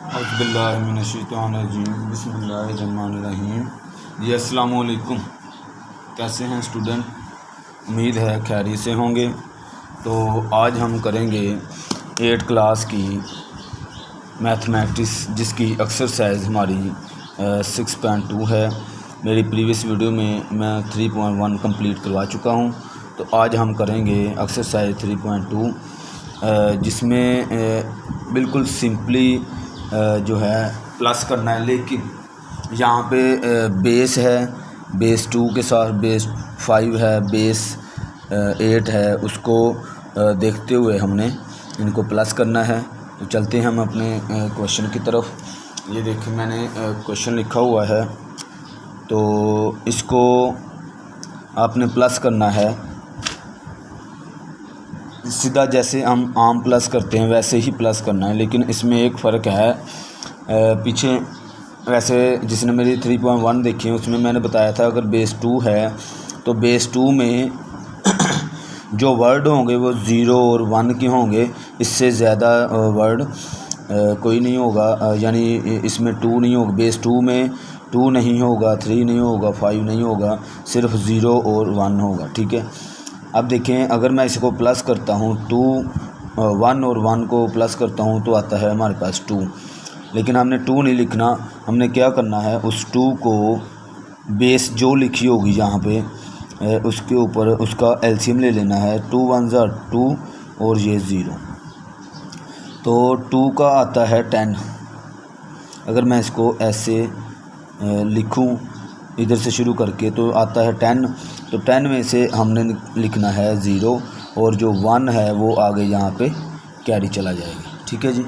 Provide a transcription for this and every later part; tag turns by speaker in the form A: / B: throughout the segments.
A: औज़ुबिल्लाहिमिनश्शैतानिर्रजीम बिस्मिल्लाहिर्रहमानिर्रहीम। जी अस्सलाम वालेकुम। कैसे हैं स्टूडेंट? उम्मीद है खैरियत से होंगे। तो आज हम करेंगे 8 क्लास की मैथमेटिक्स जिसकी एक्सरसाइज हमारी 6.2 है। मेरी प्रीवियस वीडियो में मैं 3.1 कंप्लीट करवा चुका हूँ। तो आज हम करेंगे एक्सरसाइज 3.2 जिसमें बिल्कुल सिंपली जो है प्लस करना है, लेकिन यहाँ पे बेस है, बेस 2 के साथ बेस 5 है, बेस 8 है, उसको देखते हुए हमने इनको प्लस करना है। तो चलते हैं हम अपने क्वेश्चन की तरफ। ये देखिए मैंने क्वेश्चन लिखा हुआ है, तो इसको आपने प्लस करना है सीधा, जैसे हम आम प्लस करते हैं वैसे ही प्लस करना है। लेकिन इसमें एक फ़र्क है, पीछे वैसे जिसने मेरी 3.1 देखी है उसमें मैंने बताया था अगर बेस 2 है तो बेस 2 में जो वर्ड होंगे वो 0 और 1 के होंगे, इससे ज़्यादा वर्ड कोई नहीं होगा। यानी इसमें 2 नहीं होगा, बेस 2 में 2 नहीं होगा, 3 नहीं होगा, 5 नहीं होगा, सिर्फ 0 और 1 होगा। ठीक है, अब देखें अगर मैं इसको प्लस करता हूँ 1 और 1 को प्लस करता हूँ तो आता है हमारे पास 2। लेकिन हमने 2 नहीं लिखना, हमने क्या करना है उस 2 को बेस जो लिखी होगी यहाँ पे उसके ऊपर उसका एलसीएम ले लेना है। 2 1 2 और ये 0, तो 2 का आता है 10। अगर मैं इसको ऐसे लिखूं इधर से शुरू करके तो आता है 10। तो 10 में से हमने लिखना है 0 और जो 1 है वो आगे यहाँ पे कैरी चला जाएगा। ठीक है जी।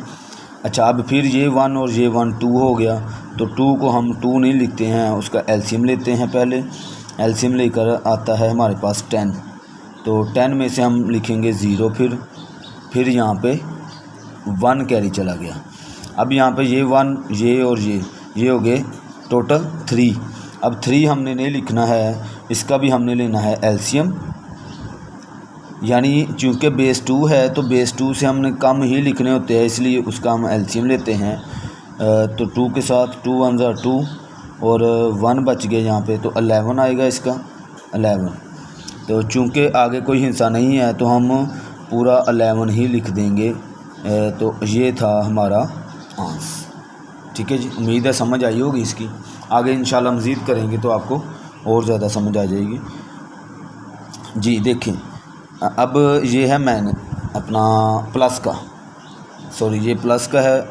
A: अच्छा, अब फिर ये 1 और ये 1 2 हो गया, तो 2 को हम 2 नहीं लिखते हैं, उसका एलसीएम लेते हैं। पहले एलसीएम लेकर आता है हमारे पास 10। तो 10 में से हम लिखेंगे 0, फिर यहाँ पे 1 कैरी चला गया। अब यहाँ पे ये 1 ये और ये हो गए टोटल 3। अब 3 हमने नहीं लिखना है, इसका भी हमने लेना है एलसीएम। यानी चूँकि बेस 2 है तो बेस 2 से हमने कम ही लिखने होते हैं, इसलिए उसका हम एलसीएम लेते हैं। तो 2 के साथ 2 1 2 और 1 बच गए यहाँ पे, तो 11 आएगा इसका 11। तो चूँकि आगे कोई हिस्सा नहीं है तो हम पूरा 11 ही लिख देंगे। तो ये था हमारा आंसर। ठीक है जी, उम्मीद है समझ आई होगी इसकी। आगे इंशाल्लाह मज़ीद करेंगे तो आपको और ज़्यादा समझ आ जाएगी। जी देखें, अब ये है मैंने अपना प्लस का, सॉरी ये प्लस का है।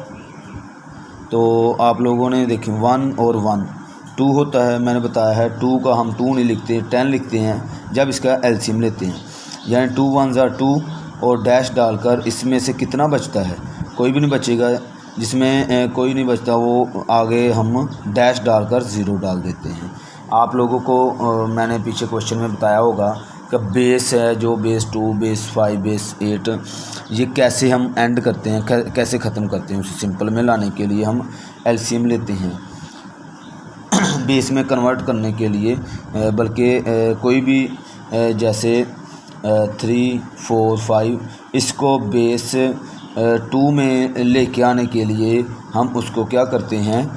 A: तो आप लोगों ने देखें 1 और 1 2 होता है, मैंने बताया है 2 का हम 2 नहीं लिखते, 10 लिखते हैं जब इसका एलसीएम लेते हैं। यानी 2 1 2 और डैश डालकर इसमें से कितना बचता है, कोई भी नहीं बचेगा। जिसमें कोई नहीं बचता वो आगे हम डैश डालकर 0 डाल देते हैं। आप लोगों को मैंने पीछे क्वेश्चन में बताया होगा कि बेस है जो बेस 2 बेस 5 बेस 8, ये कैसे हम एंड करते हैं, कैसे ख़त्म करते हैं, उसे सिंपल में लाने के लिए हम एलसीएम लेते हैं बेस में कन्वर्ट करने के लिए। बल्कि कोई भी जैसे 3 4 5 इसको बेस 2 में लेके आने के लिए हम उसको क्या करते हैं,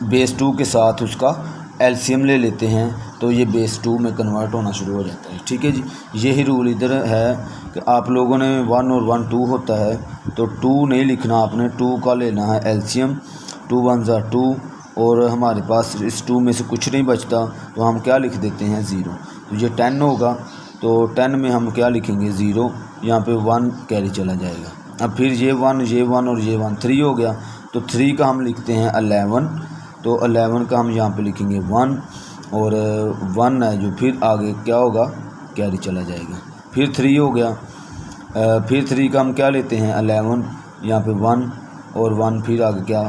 A: बेस 2 के साथ उसका एलसीएम ले लेते हैं, तो ये बेस 2 में कन्वर्ट होना शुरू हो जाता है। ठीक है जी, यही रूल इधर है कि आप लोगों ने 1 और 1 2 होता है तो 2 नहीं लिखना, आपने 2 का लेना है एलसीएम। 2 1 2 और हमारे पास इस 2 में से कुछ नहीं बचता तो हम क्या लिख देते हैं 0। तो ये 10 होगा, तो 10 में हम क्या लिखेंगे 0, यहाँ पे 1 कैरी चला जाएगा। अब फिर ये 1 और ये 1 3 हो गया, तो 3 का हम लिखते हैं 11। तो 11 का हम यहाँ पे लिखेंगे 1 और 1 है जो फिर आगे क्या होगा कैरी चला जाएगा। फिर 3 हो गया, फिर 3 का हम क्या लेते हैं 11, यहाँ पे 1 और 1 फिर आगे क्या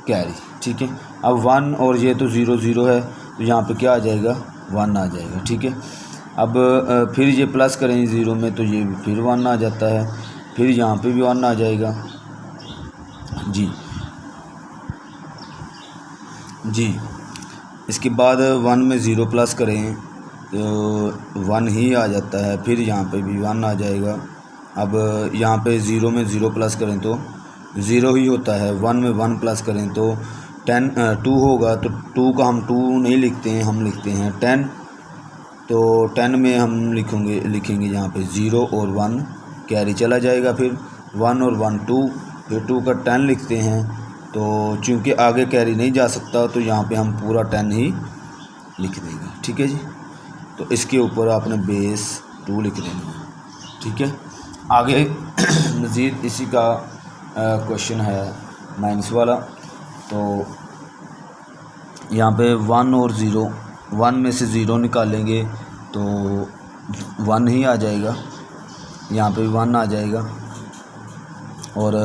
A: कैरी। ठीक है, अब 1 और ये तो 0 0 है, तो यहाँ पे क्या आ जाएगा 1 आ जाएगा। ठीक है, अब फिर ये प्लस करें 0 में तो ये फिर 1 आ जाता है, फिर यहाँ पे भी 1 आ जाएगा। जी इसके बाद 1 में 0 प्लस करें तो 1 ही आ जाता है, फिर यहाँ पे भी 1 आ जाएगा। अब यहाँ पे 0 में 0 प्लस करें तो ज़ीरो ही होता है। 1 में 1 प्लस करें तो 2 होगा, तो 2 का हम 2 नहीं लिखते हैं, हम लिखते हैं 10। तो 10 में हम लिखेंगे यहाँ पे 0 और 1 कैरी चला जाएगा, फिर 1 और 1 2, फिर 2 का 10 लिखते हैं। तो चूँकि आगे कैरी नहीं जा सकता तो यहाँ पे हम पूरा 10 ही लिख देंगे। ठीक है जी, तो इसके ऊपर आपने बेस 2 लिख देना है। ठीक है, आगे मज़ीद इसी का क्वेश्चन है माइनस वाला। तो यहाँ पे 1 और 0, 1 में से 0 निकालेंगे तो 1 ही आ जाएगा, यहाँ पे 1 आ जाएगा, और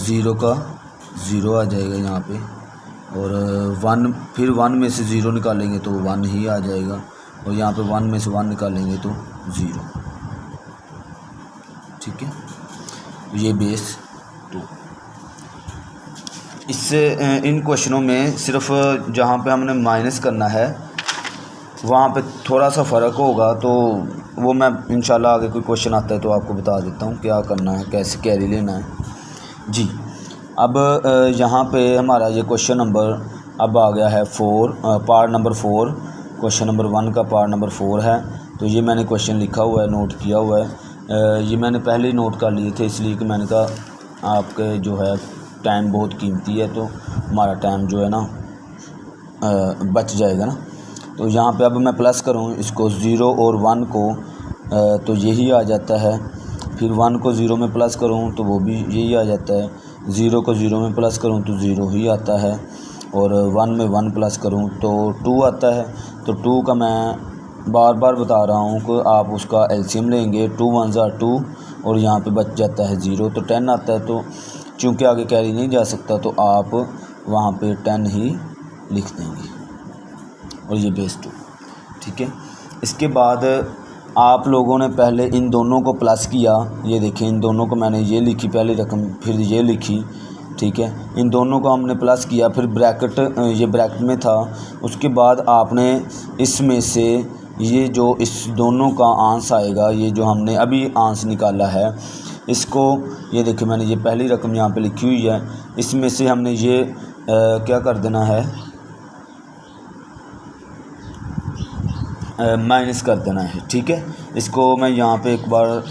A: 0 का 0 आ जाएगा यहाँ पे, और 1 फिर 1 में से 0 निकालेंगे तो 1 ही आ जाएगा, और यहाँ पे 1 में से 1 निकालेंगे तो 0। ठीक है, ये बेस 2। इससे इन क्वेश्चनों में सिर्फ जहाँ पे हमने माइनस करना है वहाँ पे थोड़ा सा फ़र्क होगा, तो वो मैं इंशाल्लाह आगे कोई क्वेश्चन आता है तो आपको बता देता हूँ क्या करना है, कैसे कैरी लेना है जी। अब यहाँ पे हमारा ये क्वेश्चन नंबर अब आ गया है 4, पार्ट नंबर 4। क्वेश्चन नंबर 1 का पार्ट नंबर 4 है। तो ये मैंने क्वेश्चन लिखा हुआ है, नोट किया हुआ है। ये मैंने पहले ही नोट कर लिए थे, इसलिए कि मैंने कहा आपके जो है टाइम बहुत कीमती है, तो हमारा टाइम जो है ना बच जाएगा ना। तो यहाँ पे अब मैं प्लस करूँ इसको 0 और 1 को, तो यही आ जाता है। फिर 1 को 0 में प्लस करूँ तो वो भी यही आ जाता है। 0 को 0 में प्लस करूँ तो 0 ही आता है, और 1 में 1 प्लस करूँ तो 2 आता है। तो 2 का मैं बार बार बता रहा हूँ कि आप उसका एलसीएम लेंगे, 2 1 are 2, और यहाँ पे बच जाता है 0, तो 10 आता है। तो चूँकि आगे कैरी नहीं जा सकता तो आप वहाँ पे 10 ही लिख देंगे, और ये बेस 2। ठीक है, इसके बाद आप लोगों ने पहले इन दोनों को प्लस किया, ये देखें इन दोनों को मैंने ये लिखी पहली रकम, फिर ये लिखी। ठीक है, इन दोनों को हमने प्लस किया, फिर ब्रैकेट, ये ब्रैकेट में था। उसके बाद आपने इसमें से ये जो इस दोनों का आंस आएगा, ये जो हमने अभी आंस निकाला है, इसको ये देखिए मैंने ये पहली रकम यहाँ पे लिखी हुई है, इसमें से हमने ये क्या कर देना है, माइनस कर देना है। ठीक है, इसको मैं यहाँ पे एक बार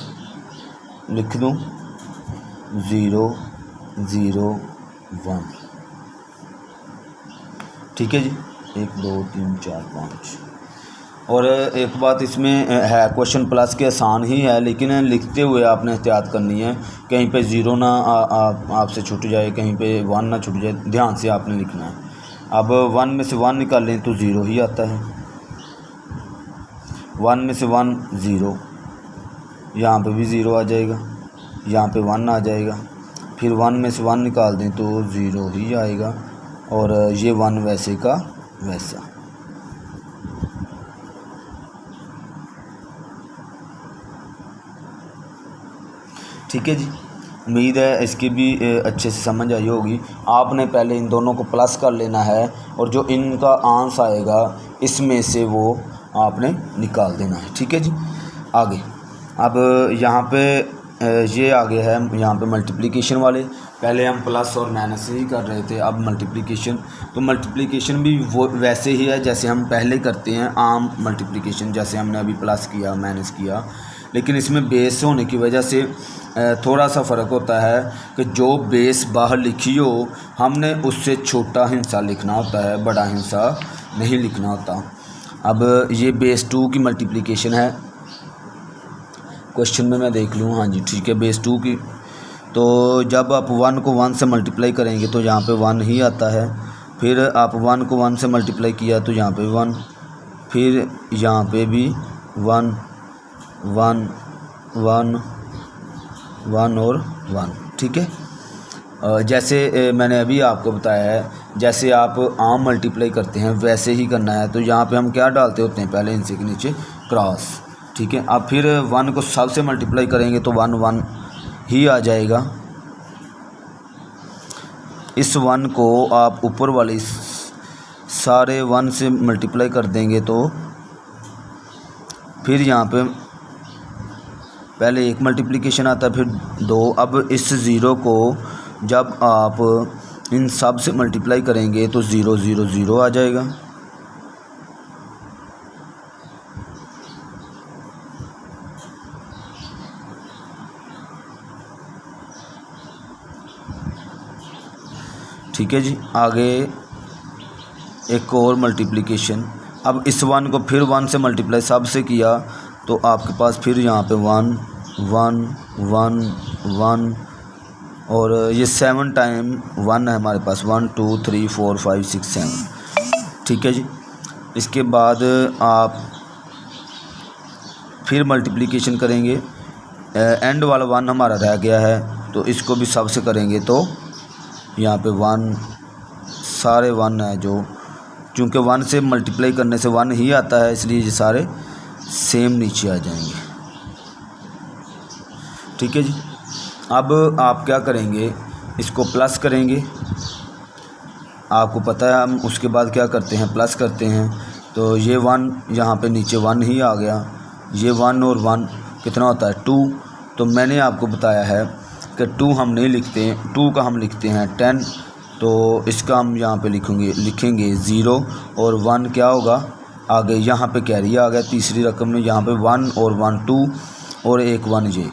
A: लिख दूँ 0 0 1। ठीक है जी, 1 2 3 4 5। और एक बात इसमें है, क्वेश्चन प्लस के आसान ही है, लेकिन लिखते हुए आपने एहतियात करनी है, कहीं पे 0 ना आपसे छूट जाए, कहीं पे 1 ना छूट जाए, ध्यान से आपने लिखना है। अब 1 में से 1 निकालें तो 0 ही आता है, 1 में से 1 0, यहाँ पे भी 0 आ जाएगा, यहाँ पे 1 आ जाएगा, फिर 1 में से 1 निकाल दें तो 0 ही आएगा, और ये 1 वैसे का वैसा। ठीक है जी, उम्मीद है इसकी भी अच्छे से समझ आई होगी। आपने पहले इन दोनों को प्लस कर लेना है, और जो इनका आंस आएगा इसमें से वो आपने निकाल देना है। ठीक है जी, आगे अब यहाँ पे ये आगे है यहाँ पे मल्टीप्लिकेशन वाले। पहले हम प्लस और माइनस ही कर रहे थे, अब मल्टीप्लिकेशन। तो मल्टीप्लिकेशन भी वो वैसे ही है जैसे हम पहले करते हैं, आम मल्टीप्लिकेशन, जैसे हमने अभी प्लस किया माइनस किया, लेकिन इसमें बेस होने की वजह से थोड़ा सा फ़र्क होता है कि जो बेस बाहर लिखी हो हमने उससे छोटा हिस्सा लिखना होता है, बड़ा हिस्सा नहीं लिखना होता। अब ये बेस 2 की मल्टीप्लिकेशन है, क्वेश्चन में मैं देख लूँ। हाँ जी ठीक है, बेस 2 की। तो जब आप 1 को 1 से मल्टीप्लाई करेंगे तो यहाँ पे 1 ही आता है, फिर आप 1 को 1 से मल्टीप्लाई किया तो यहाँ पे 1, फिर यहाँ पे भी 1 1 1 1 और 1। ठीक है, जैसे मैंने अभी आपको बताया है, जैसे आप आम मल्टीप्लाई करते हैं वैसे ही करना है। तो यहाँ पे हम क्या डालते होते हैं, पहले इनसे के नीचे क्रॉस। ठीक है, अब फिर 1 को सब से मल्टीप्लाई करेंगे तो 1 1 ही आ जाएगा। इस 1 को आप ऊपर वाले सारे 1 से मल्टीप्लाई कर देंगे तो फिर यहाँ पे पहले एक मल्टीप्लिकेशन आता है, फिर 2। अब इस 0 को जब आप इन सब से मल्टीप्लाई करेंगे तो 0 0 0 आ जाएगा। ठीक है जी। आगे एक और मल्टीप्लिकेशन, अब इस 1 को फिर 1 से मल्टीप्लाई सब से किया तो आपके पास फिर यहाँ पे 1 1 1 1 और ये 7 टाइम 1 है हमारे पास, 1 2 3 4 5 6 7। ठीक है जी। इसके बाद आप फिर मल्टीप्लिकेशन करेंगे, एंड वाला 1 हमारा रह गया है तो इसको भी सब से करेंगे तो यहाँ पे 1 सारे 1 है जो, चूँकि 1 से मल्टीप्लाई करने से 1 ही आता है इसलिए ये सारे सेम नीचे आ जाएंगे। ठीक है जी। अब आप क्या करेंगे, इसको प्लस करेंगे। आपको पता है हम उसके बाद क्या करते हैं, प्लस करते हैं। तो ये 1 यहाँ पे नीचे 1 ही आ गया, ये 1 और 1 कितना होता है 2। तो मैंने आपको बताया है कि 2 हम नहीं लिखते, 2 का हम लिखते हैं 10। तो इसका हम यहाँ पे लिखेंगे 0 और 1 क्या होगा आगे, यहाँ पे कैरी आ गया तीसरी रकम में, यहाँ पे 1 और 1 2 और एक 1 ये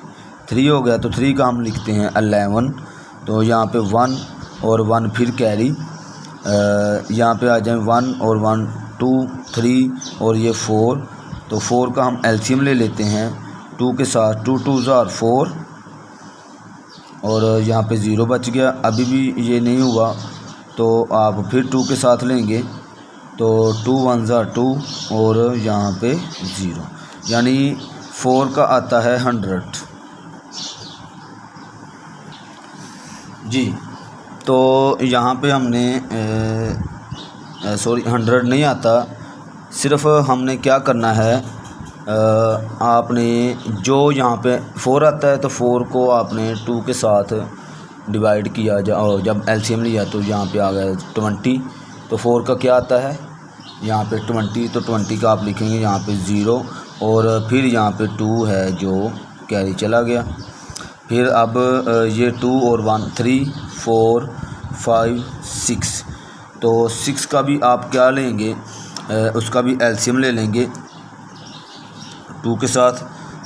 A: 3 हो गया। तो 3 का हम लिखते हैं 11। तो यहाँ पे 1 और 1 फिर कैरी, यहाँ पे आ जाए 1 और 1 2 3 और ये 4। तो 4 का हम एलसीएम ले लेते हैं 2 के साथ, 2 2 ज़ार 4 और यहाँ पे 0 बच गया। अभी भी ये नहीं हुआ तो आप फिर 2 के साथ लेंगे तो 2 1 ज़ार 2 और यहाँ पे 0, यानी 4 का आता है 100 जी। तो यहाँ पे हमने 100 नहीं आता, सिर्फ हमने क्या करना है, आपने जो यहाँ पे 4 आता है तो 4 को आपने 2 के साथ डिवाइड किया और जब एलसीएम लिया तो यहाँ पे आ गया 20। तो 4 का क्या आता है यहाँ पे 20, तो 20 का आप लिखेंगे यहाँ पे 0 और फिर यहाँ पे 2 है जो कैरी चला गया। फिर अब ये 2 और 1 3 4 5 6। तो 6 का भी आप क्या लेंगे, उसका भी एलसीएम ले लेंगे 2 के साथ।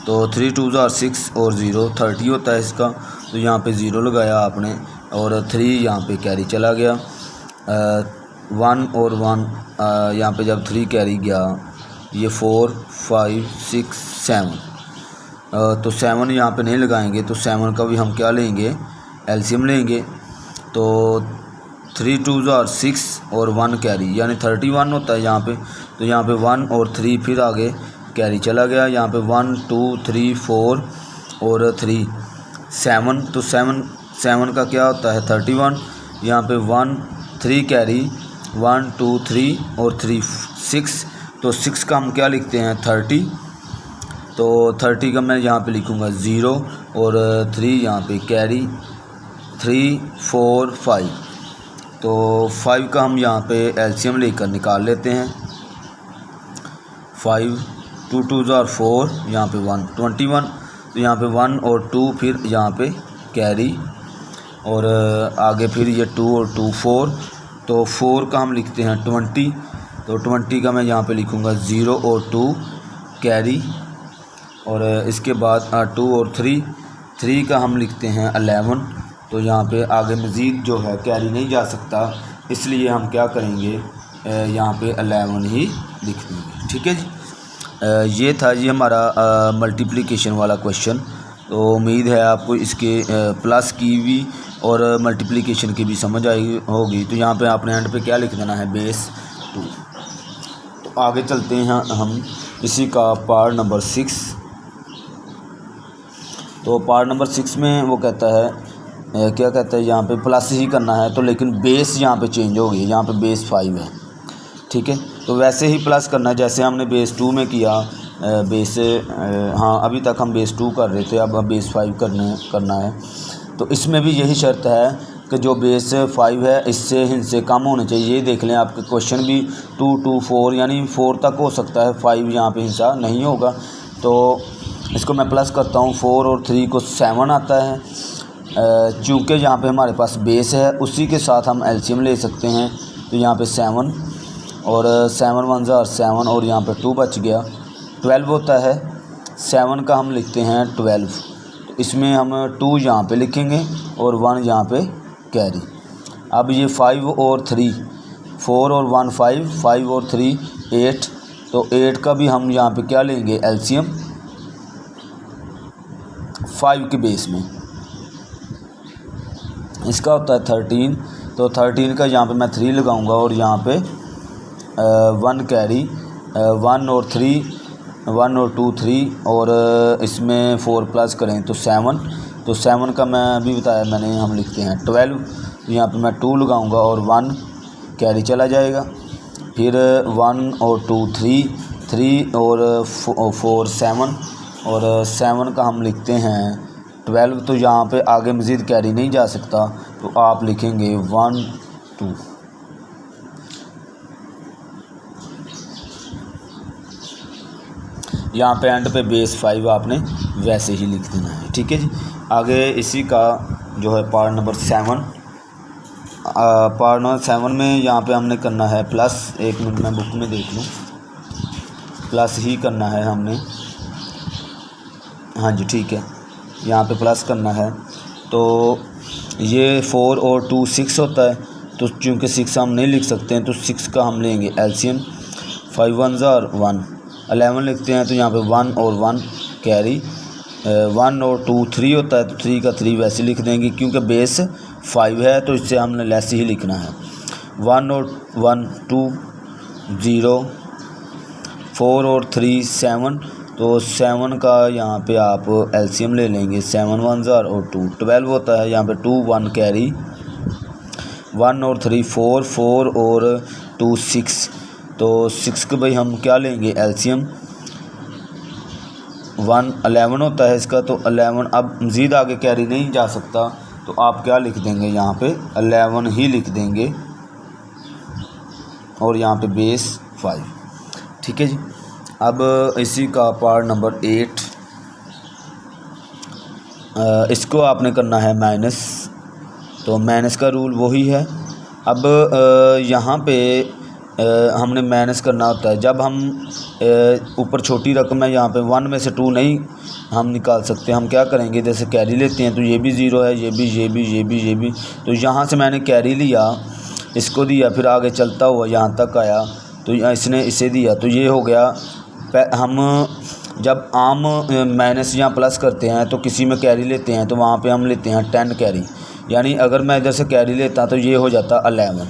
A: तो 3 2 ज़ार 6 और 0 30 होता है इसका। तो यहाँ पे 0 लगाया आपने और 3 यहाँ पे कैरी चला गया, 1 और 1 यहाँ पे जब 3 कैरी गया ये 4 5 6 7। तो 7 यहाँ पे नहीं लगाएंगे तो 7 का भी हम क्या लेंगे, एलसीएम लेंगे। तो 3 2 ज़ार 6 और 1 कैरी यानी 31 होता है यहाँ पे। तो यहाँ पे 1 और 3 फिर आगे कैरी चला गया, यहाँ पे 1 2 3 4 और 3 7। तो 7 का क्या होता है 31, यहाँ पे 1 3 कैरी 1 2 3 और 3 6। तो 6 का हम क्या लिखते हैं 30। तो 30 का मैं यहाँ पे लिखूँगा 0 और 3 यहाँ पे कैरी 3 4 5। तो 5 का हम यहाँ पे एलसीएम लेकर निकाल लेते हैं, 5 2 2 ज़ार 4 यहाँ पे 1 21। तो यहाँ पे 1 और 2 फिर यहाँ पे कैरी और आगे फिर ये 2 और 2 4। तो 4 का हम लिखते हैं 20। तो 20 का मैं यहाँ पे लिखूँगा 0 और 2 कैरी और इसके बाद 2 और 3 का हम लिखते हैं 11। तो यहाँ पे आगे मज़ीद जो है कैरी नहीं जा सकता, इसलिए हम क्या करेंगे यहाँ पे 11 ही लिख देंगे। ठीक है जी। ये था जी हमारा मल्टीप्लिकेशन वाला क्वेश्चन। तो उम्मीद है आपको इसके प्लस की भी और मल्टीप्लिकेशन की भी समझ आई होगी। तो यहाँ पे आपने एंड पे क्या लिख देना है, बेस 2। तो आगे चलते हैं हम इसी का पार्ट नंबर 6। तो पार्ट नंबर 6 में वो कहता है क्या कहता है, यहाँ पे प्लस ही करना है तो लेकिन बेस यहाँ पे चेंज हो गई, यहाँ पे बेस 5 है। ठीक है, तो वैसे ही प्लस करना है जैसे हमने बेस 2 में किया। बेस हाँ अभी तक हम बेस 2 कर रहे थे, अब बेस 5 करना है। तो इसमें भी यही शर्त है कि जो बेस 5 है इससे हिस्से कम होने चाहिए। ये देख लें आपके क्वेश्चन भी 2 2 4 यानी 4 तक हो सकता है, 5 यहाँ पे हिस्सा नहीं होगा। तो इसको मैं प्लस करता हूँ, 4 और 3 को 7 आता है। चूँकि यहाँ पे हमारे पास बेस है उसी के साथ हम एलसीएम ले सकते हैं। तो यहाँ पे 7 और 7 1 ज़ा 7 और यहाँ पे 2 बच गया, 12 होता है। 7 का हम लिखते हैं 12, तो इसमें हम 2 यहाँ पे लिखेंगे और 1 यहाँ पे कैरी। अब ये 5 और 3, 4 और 1 5, 5 और 3 8, तो 8 का भी हम यहाँ पे क्या लेंगे एलसीएम 5 के बेस में। इसका होता है 13, तो 13 का यहाँ पे मैं 3 लगाऊंगा और यहाँ पे 1 कैरी, 1 और 3, 1 और 2 3 और इसमें 4 प्लस करें तो 7, तो 7 का मैं अभी बताया मैंने हम लिखते हैं 12, तो यहाँ पे मैं 2 लगाऊंगा और 1 कैरी चला जाएगा। फिर 1 और 2 3, 3 और 4 7 और 7 का हम लिखते हैं 12, तो यहाँ पे आगे मज़ीद कैरी नहीं जा सकता, तो आप लिखेंगे 1 2। यहाँ पे एंड पे बेस 5 आपने वैसे ही लिख देना है, ठीक है जी। आगे इसी का जो है पार्ट नंबर 7, पार्ट नंबर 7 में यहाँ पे हमने करना है प्लस। 1 मिनट में बुक में देख लूँ, प्लस ही करना है हमने, हाँ जी ठीक है, यहाँ पे प्लस करना है। तो ये 4 और 2 6 होता है, तो चूँकि 6 हम नहीं लिख सकते हैं तो 6 का हम लेंगे एलसीएम, 5 1 ज़ा 1, 11 लिखते हैं तो यहाँ पे 1 और 1 कैरी, 1 और 2 3 होता है, तो 3 का 3 वैसे लिख देंगे क्योंकि बेस 5 है तो इससे हमने लेस ही लिखना है। 1 और 1 2 0, 4 और 3 7, तो 7 का यहाँ पे आप एलसीएम ले लेंगे, 7 1 ज़ा और 2 12 होता है, यहाँ पे 2 1 कैरी, 1 और 3 4, 4 और 2 6, तो 6 के भाई हम क्या लेंगे एलसीएम 1 11 होता है इसका, तो 11 अब मज़ीद आगे कैरी नहीं जा सकता, तो आप क्या लिख देंगे यहाँ पे 11 ही लिख देंगे और यहाँ पे बेस 5, ठीक है जी। अब इसी का पार्ट नंबर 8, इसको आपने करना है माइनस, तो माइनस का रूल वही है। अब यहाँ पे हमने माइनस करना होता है जब हम ऊपर छोटी रकम है, यहाँ पे 1 में से 2 नहीं हम निकाल सकते, हम क्या करेंगे जैसे कैरी लेते हैं तो ये भी 0 है, ये भी, तो यहाँ से मैंने कैरी लिया, इसको दिया, फिर आगे चलता हुआ यहाँ तक आया तो इसने इसे दिया, तो ये हो गया। हम जब आम माइनस या प्लस करते हैं तो किसी में कैरी लेते हैं तो वहाँ पे हम लेते हैं 10 कैरी, यानी अगर मैं इधर से कैरी लेता तो ये हो जाता 11,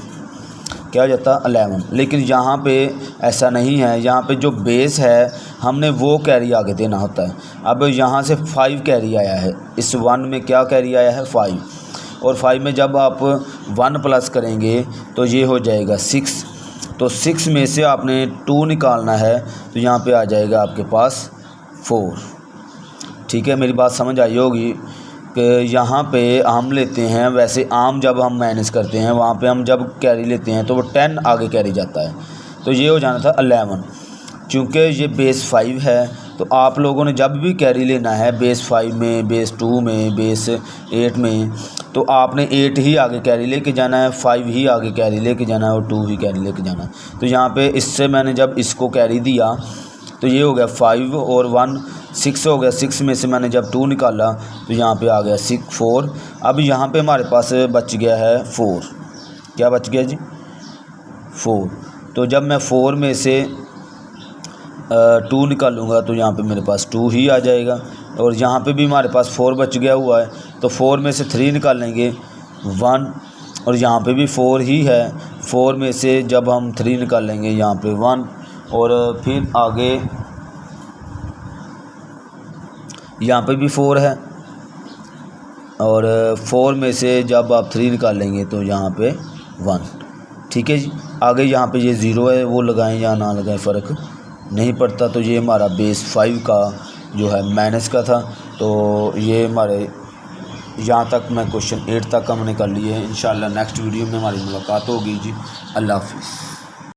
A: क्या हो जाता 11। लेकिन यहाँ पे ऐसा नहीं है, यहाँ पे जो बेस है हमने वो कैरी आगे देना होता है। अब यहाँ से 5 कैरी आया है, इस 1 में क्या कैरी आया है 5, और 5 में जब आप 1 प्लस करेंगे तो ये हो जाएगा 6, तो 6 में से आपने 2 निकालना है, तो यहाँ पे आ जाएगा आपके पास 4, ठीक है। मेरी बात समझ आई होगी कि यहाँ पे हम लेते हैं, वैसे आम जब हम माइनस करते हैं वहाँ पे हम जब कैरी लेते हैं तो वो 10 आगे कैरी जाता है, तो ये हो जाना था 11। चूँकि ये बेस 5 है तो आप लोगों ने जब भी कैरी लेना है बेस 5 में, बेस 2 में, बेस 8 में, तो आपने 8 ही आगे कैरी लेके जाना है, 5 ही आगे कैरी लेके जाना है और 2 ही कैरी लेके जाना है। तो यहाँ पे इससे मैंने जब इसको कैरी दिया तो ये हो गया 5 और 1 6 हो गया, 6 में से मैंने जब 2 निकाला तो यहाँ पे आ गया 6 4। अब यहाँ पे हमारे पास बच गया है 4, क्या बच गया जी 4, तो जब मैं 4 में से 2 निकालूंगा तो यहाँ पे मेरे पास 2 ही आ जाएगा, और यहाँ पे भी हमारे पास 4 बच गया हुआ है, तो 4 में से 3 निकालेंगे 1, और यहाँ पे भी 4 ही है, 4 में से जब हम 3 निकालेंगे यहाँ पे 1, और फिर आगे यहाँ पे भी 4 है, और 4 में से जब आप 3 निकालेंगे तो यहाँ पे 1, ठीक है जी। आगे यहाँ पे ये 0 है, वो लगाएं या ना लगाएं फ़र्क नहीं पड़ता। तो ये हमारा बेस 5 का जो है माइनस का था, तो ये हमारे यहाँ तक मैं क्वेश्चन 8 तक हमने कर लिए हैं। इंशाल्लाह नेक्स्ट वीडियो में हमारी मुलाकात होगी जी। अल्लाह हाफ़िज़।